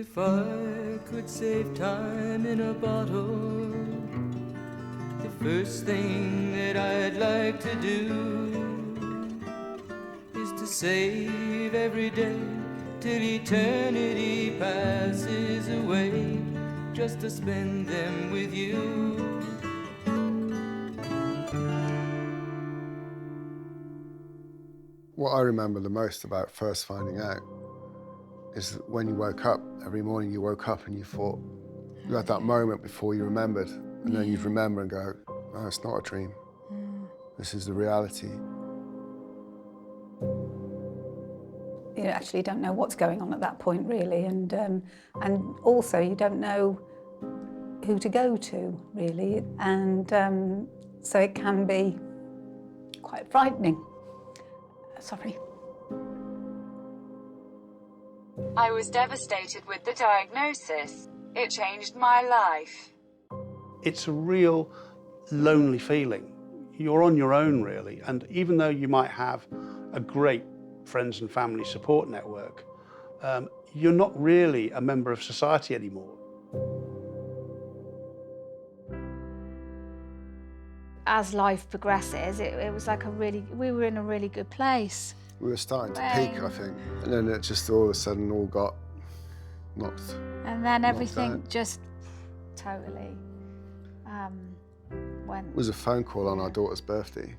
If I could save time in a bottle, the first thing that I'd like to do is to save every day till eternity passes away, just to spend them with you. What I remember the most about first finding out is that when you woke up, every morning you woke up and you thought, you had that moment before you remembered, and then you'd remember and go, oh, it's not a dream. This is the reality. You actually don't know what's going on at that point, really, and also you don't know who to go to, really, and so it can be quite frightening. Sorry. I was devastated with the diagnosis. It changed my life. It's a real lonely feeling. You're on your own, really, and even though you might have a great friends and family support network, you're not really a member of society anymore. As life progresses, it was like we were in a really good place. We were starting to peak, I think, and then it just all of a sudden all got knocked. And then everything down. just totally went. It was a phone call on our daughter's birthday,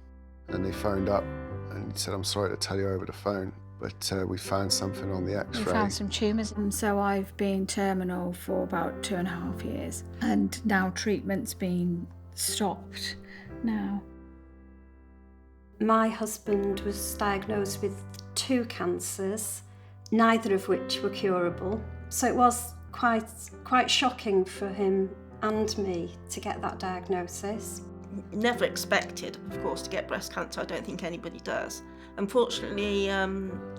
and they phoned up and said, I'm sorry to tell you over the phone, but we found something on the X-ray. We found some tumours. And so I've been terminal for about 2.5 years, and now treatment's been stopped now. My husband was diagnosed with 2 cancers, neither of which were curable. So it was quite shocking for him and me to get that diagnosis. Never expected, of course, to get breast cancer. I don't think anybody does. Unfortunately,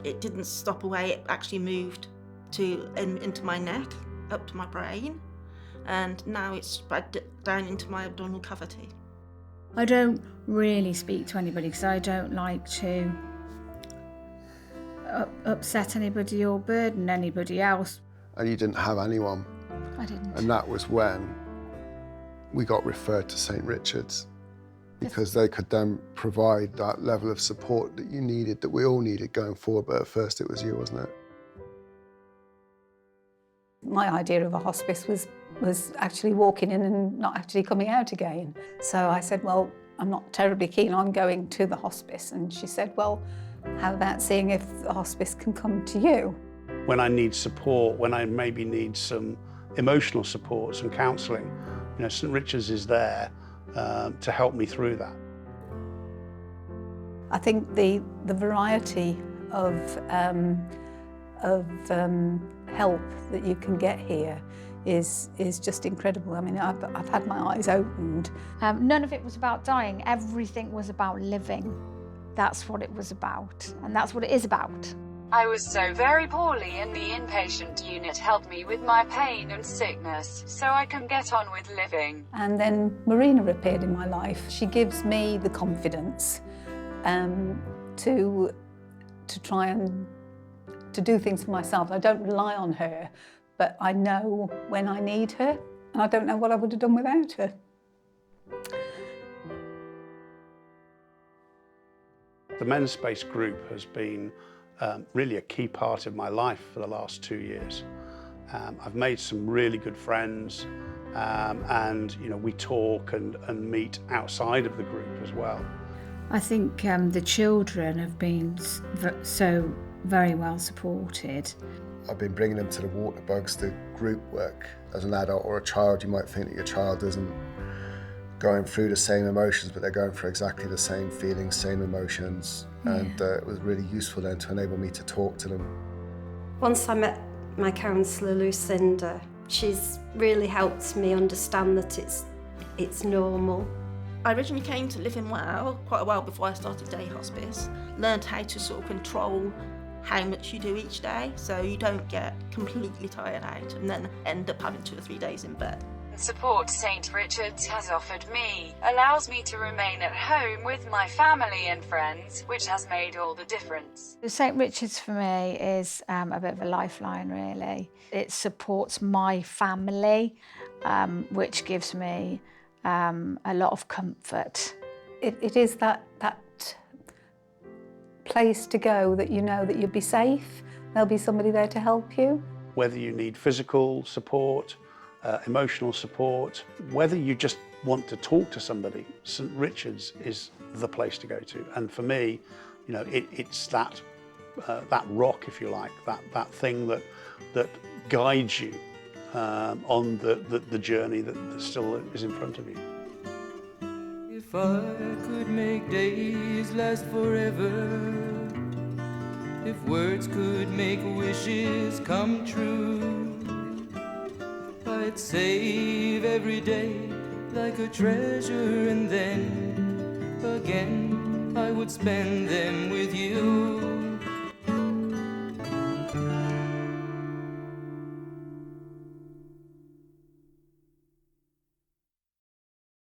it didn't stop away. It actually moved into my neck, up to my brain, and now it's spread down into my abdominal cavity. I don't really speak to anybody because I don't like to upset anybody or burden anybody else. And you didn't have anyone. I didn't. And that was when we got referred to St. Richard's, because they could then provide that level of support that you needed, that we all needed going forward, but at first it was you, wasn't it? My idea of a hospice was actually walking in and not actually coming out again. So I said, well, I'm not terribly keen on going to the hospice. And she said, well, how about seeing if the hospice can come to you? When I need support, when I maybe need some emotional support, some counselling, you know, St. Richard's is there to help me through that. I think the variety of help that you can get here is just incredible. I mean, I've had my eyes opened. None of it was about dying. Everything was about living. That's what it was about, and that's what it is about. I was so very poorly, and the inpatient unit helped me with my pain and sickness, so I can get on with living. And then Marina appeared in my life. She gives me the confidence to try and to do things for myself. I don't rely on her, but I know when I need her, and I don't know what I would have done without her. The Men's Space group has been really a key part of my life for the last 2 years. I've made some really good friends, and you know, we talk and meet outside of the group as well. I think the children have been so very well supported. I've been bringing them to the water bugs, the group work. As an adult or a child, you might think that your child isn't going through the same emotions, but they're going through exactly the same feelings, same emotions. Yeah. And it was really useful then to enable me to talk to them. Once I met my counsellor, Lucinda, she's really helped me understand that it's normal. I originally came to live in Wales quite a while before I started day hospice. Learned how to sort of control how much you do each day, so you don't get completely tired out and then end up having 2 or 3 days in bed. and support St. Richard's has offered me allows me to remain at home with my family and friends, which has made all the difference. St. Richard's for me is a bit of a lifeline, really. It supports my family, which gives me a lot of comfort. It is that place to go that you know that you'll be safe, there'll be somebody there to help you. Whether you need physical support, emotional support, whether you just want to talk to somebody, St. Richard's is the place to go to. And for me, you know, it's that rock, if you like, that thing that guides you on the journey that still is in front of you. If I could make days last forever, if words could make wishes come true, I'd save every day like a treasure, and then again I would spend them with you.